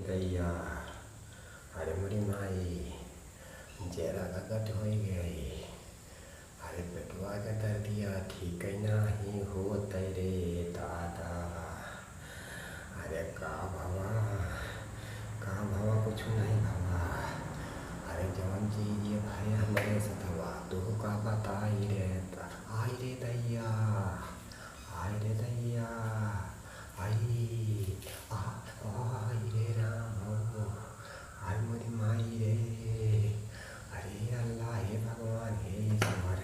दैया अरे मेरी माई जरा गगट हो गई। अरे पेटवा के कर दिया ठीक है नहीं होत रे दादा। अरे का भवा कुछ नहीं भवा। अरे जवन चीज ये भाई हमारे सतवा तू का बताई रे आई रे दैया आई रे दैया आई आई रे राम आई मेरी माई रे। अरे अल्लाह हे भगवान हे ईश्वर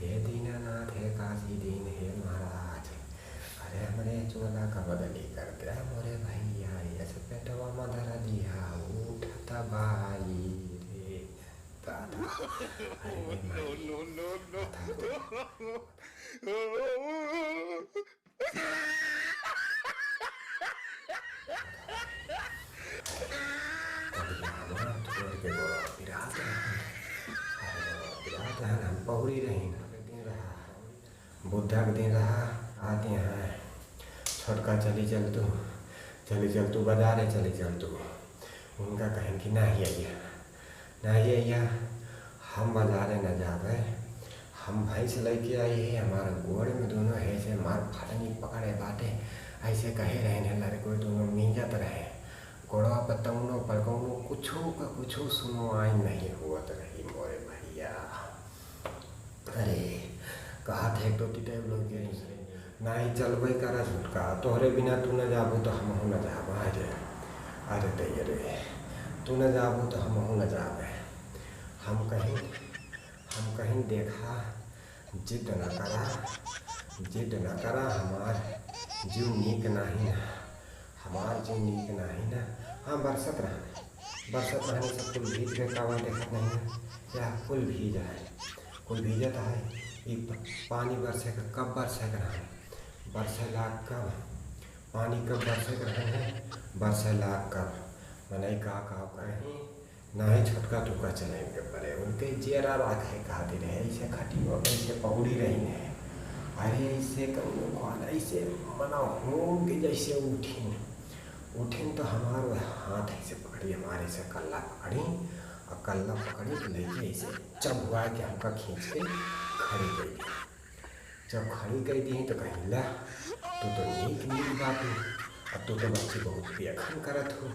हे दीनानाथ हे काशी दीन हे महाराज। अरे हमरे चोला का बदली कर दे मोरे भैया ऐसे पेटवा मदर दिया उठता बाई रे दादा। अरे मेरी हम पौड़ी रही बुद्धा के दिन रहा आते हैं छोटका चली चल तू बाजारे चली चल तू। उनका कहें कि नहीं आइया हम बाजारे न जावे हम भैंस लेके आई है हमारा गोड़ में दोनों ऐसे मार फाटनी पकड़े बाटे ऐसे कहे रहे लड़े कोई दोनों मींजत रहे गोड़वा पर तउनो पर कौनो कुछो सुनो आई नहीं हुआ रही मोरे भैया। अरे कहा थे तो टिटेब लोग नहीं चलबे करा झुटका तोहरे बिना तू न जाबू तो हम न जाब। अरे दैया रे तू न जाबू तो हम न जाबे। हम कहीं देखा जिद न करा हमार जीव नीक नहीं ना। हाँ बरसत रहने से कुल भीज के कावा देखत नहीं ना या कुल भीजत है। ये पानी बरसे का कब बरसे का बरसेला कब पानी कब बरसे का है बरसेला कब मनई का कहीं नहीं छोटका टुका चले के परे उनके जेरा राखे खातिर है ऐसे खटी हो ऐसे पौड़ी रही है। अरे ऐसे कौन खान ऐसे मना हो कि जैसे उठिन तो हमारे हाथ ऐसे पकड़ी हमारे से कल्ला पकड़ी और कल्ला पकड़ी तो लेके ऐसे जब हुआ कि हमका खींच के खड़ी गई। जब खड़ी गई दी तो कहीं ला तो नीक बात है अब तो बच्चे बहुत पेखन करत हो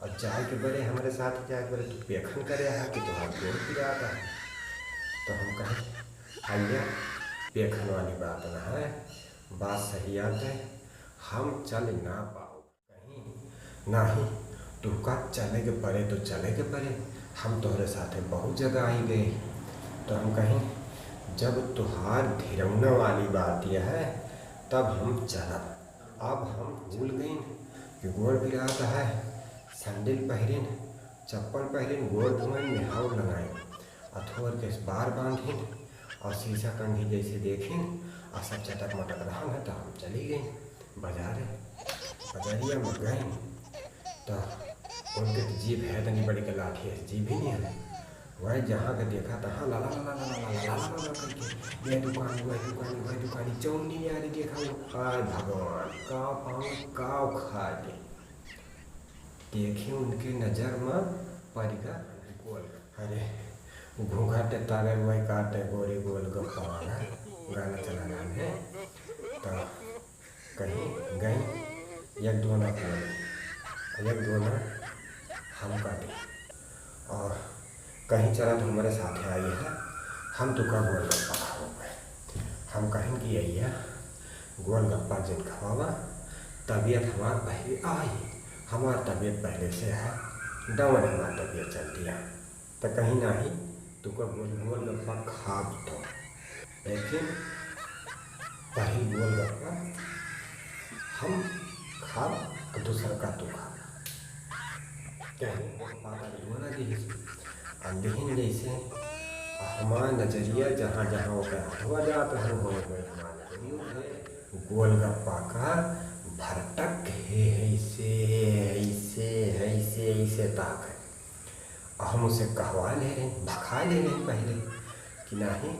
और जाए के बड़े हमारे साथ जाए के बड़े तू पेखन करे है कि तुम्हारा गोड़ पिराता है। तो हम कहें आइया पेखन वाली बात ना है बात सही आते है हम चल ना पाओ कहीं नहीं तू का चले के परे तो चले के परे हम तुम्हारे साथ बहुत जगह आई गए। तो हम कहें जब तुहार धिरौना वाली बात यह है तब हम चलब। अब हम भूल गए कि गोड़ पिराता है सैंडल पहरिन चप्पल पहरिन गोड़ धोइन निहाव लगाएं अथोर के बार बांधिन और शीशा कंघी जैसे देखिन और सब चटक मटक रहा है। तो हम चली गई बजारिया में गए तो उनके जीभ है तो नहीं बड़ी के लाठी है जीभ ही नहीं है वह जहाँ का देखा तहाँ ला करके ये दुकानी चौनी यारी देखा हाय भगवान का पाँव काव खा दे देखी उनके नज़र में परिका गोल। अरे घूंघट तारे वही काटे गोरी गोल गप्पा वाला गाना चला रहा है। तो कहीं गई एक दोना हम काटे और कहीं चला तो हमारे साथ आई है हम तो का गोल गप्पा खाओगे। हम कहें कि अय्या गोल गप्पा जिन खावा तबीयत हमार पहले आई हमारी तबीयत पहले से है दवन हमारी तबीयत चलती है। तो कहीं नहीं तू का गोल गप्पा खाब तो लेकिन पहली गोल गप्पा हम खाब तो दूसरा का तू खा अंधहीन जैसे हमारा नजरिया जहाँ वो हुआ जाता है वो हमारा नजरिया गोलगप्पा का भरटक है ऐसे ताक है। हम उसे कहवा ले रहे भखा ले रहे पहले कि नहीं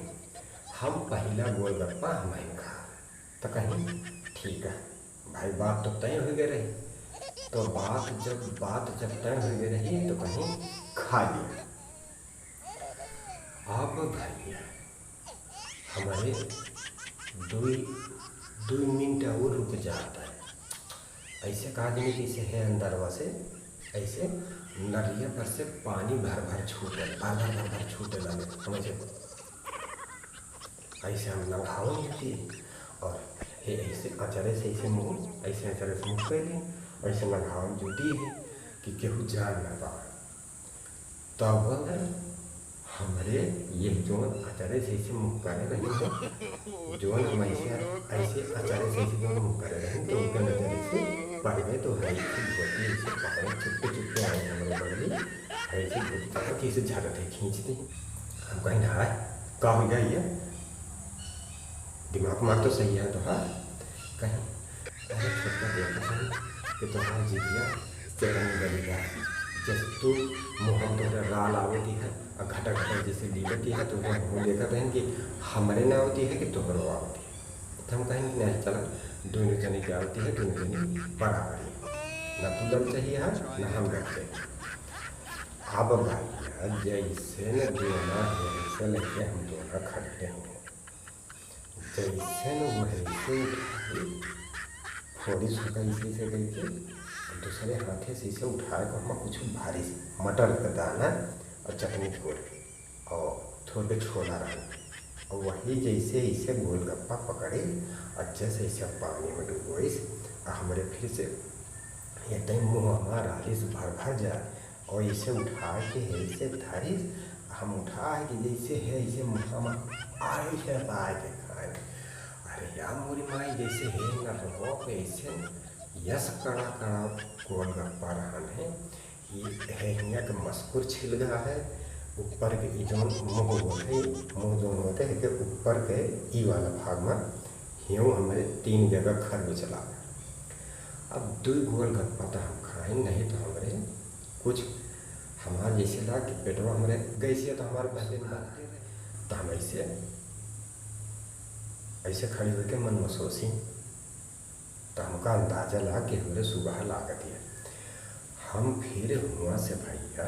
हम पहला गोलगप्पा हमें खा। तो कहीं ठीक है भाई बात तो तय हो गई रही तो बात जब तय हुई रही तो कहीं खा लिया। अब भैया हमारे दो मिनट और रुक जाता है। ऐसे का आदमी जैसे है अंदरवा से ऐसे नरिया पर से पानी भर भर छूटे लगे समझ। ऐसे हम नंगाओ थी और हे ऐसे अचरे से ऐसे मुँह ऐसे अचरे से मुँह कैली ऐसे नंगाओ जुटी है कि केहू जान न पाए। तब हमारे ये जोन अचरे से ऐसे मुँह करे रहे जोन हम ऐसे अचरे से ऐसे जोन मुँह करे रहे तो उनके नजर से पढ़े तो है ऐसे पकड़े चुपके आए हमारे बगली ऐसे पकड़ के ऐसे झगड़ते खींचते हम कहीं ना का हो गया ये दिमाग मार तो सही है तो हाँ कहीं अरे छोटा देखा कि तो हाँ जी भैया चरण गली जैसे तू मुँह तो राल आवती है और घटा जैसे लीलती है तो वो देखा बहन कि हमारे ना होती है कि तोहरो आवती है। तो हम कहेंगे नहीं चला दोनों जने की आवती है दोनों जने बराबर ना तू लड़ चाहिए है ना हम लड़ते। अब भाई जैसे न दोना वैसे लगे हम दोनों खड़े हैं जैसे न वैसे थोड़ी सुखा इसी से गई थी दूसरे हाथे से इसे उठाए को हम कुछ भारी मटर का दाना और चटनी छोड़ और थोड़े छोला रहा और वही जैसे इसे गोलगप्पा पकड़े अच्छे से इसे पानी में डुबोइस और हमारे फिर से एकदम मुँह हमारा रालिस भर जाए और इसे उठा के ऐसे धारिस हम उठा के जैसे है इसे मुँह में आए के खाए। अरे यार मोरी माई जैसे है न रहो ऐसे यस कड़ा गोलगप्पा रहन है ये है हिंगा के मस्कुर छिल गया है ऊपर के जो मुँह जो होते हैं कि ऊपर के ई वाला भाग में यूँ हमारे 3 जगह खर्ब चला गया। अब 2 गोलगप्पा तो हम खाए नहीं तो हमारे कुछ हमारे जैसे लगा कि पेटवा हमारे गैसे तो हमारे पहले में तो हम ऐसे खड़ी होकर मन में सोची तो हमका अंदाजा लगा कि हमारे सुबह लागत है। हम फिर हुआ से भैया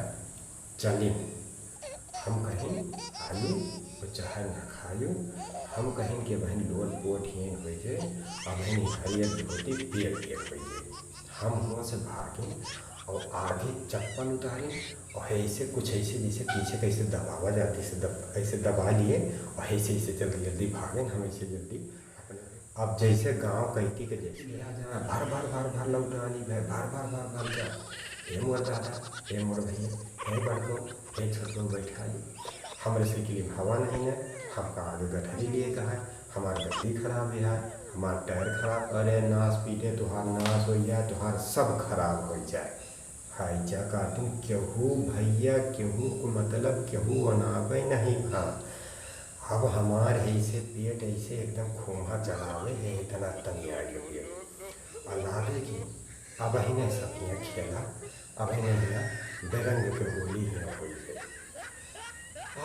चले हम कहीं आलू तो चाहे न खालू हम कहें कि बहन लोल पोट हेन हो जाए और बहन हरियर धोती पेट हो जाए। हम हुआ से भागे और आगे चप्पल उतारे और ऐसे कुछ ऐसे जैसे पीछे कैसे दबावा जाती ऐसे दबा लिए और ऐसे जल्दी भागे हम ऐसे जल्दी अपने। अब जैसे गांव कहती के जैसे आ जा भर लौटानी भाई भर जा हे मोर दादा हे मोर भैया हे बड़को हे छोटको बैठा हमारे साइकिल में हवा नहीं है हमका आगे गठरी लिए कहा हमारा गड्डी खराब है हमारा टायर खराब अरे नाश पीटे तुहार नाश हो जाए तुहार सब खराब हो जाए। हाई जा काटू केहू भैया केहू को मतलब केहू बनावे नहीं खा। अब हमार ऐसे पेट ऐसे एकदम खोमा चलावे है इतना तनिया गए अल्लाह की अब ही नहीं सकियाँ खेला अब ही नहीं बेरंग के होली है हुई है।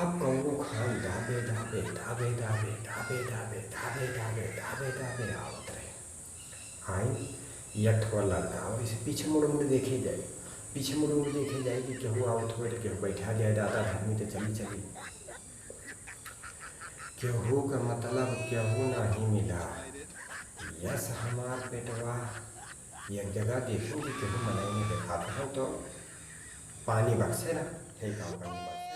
अब कौनो खान दाबे आवत रहे आई यठवा लड़का और इसे पीछे मुड़ देखे जाए कि केहू आवत हो केहू बैठा जाए दादा आदमी तो चली केहू का मतलब केहू नहीं मिला। यस हमार पेटवा एक जगह देखूँ कि केहू मनाई नहीं देखा तो पानी बरसे ना एक पानी बरसे।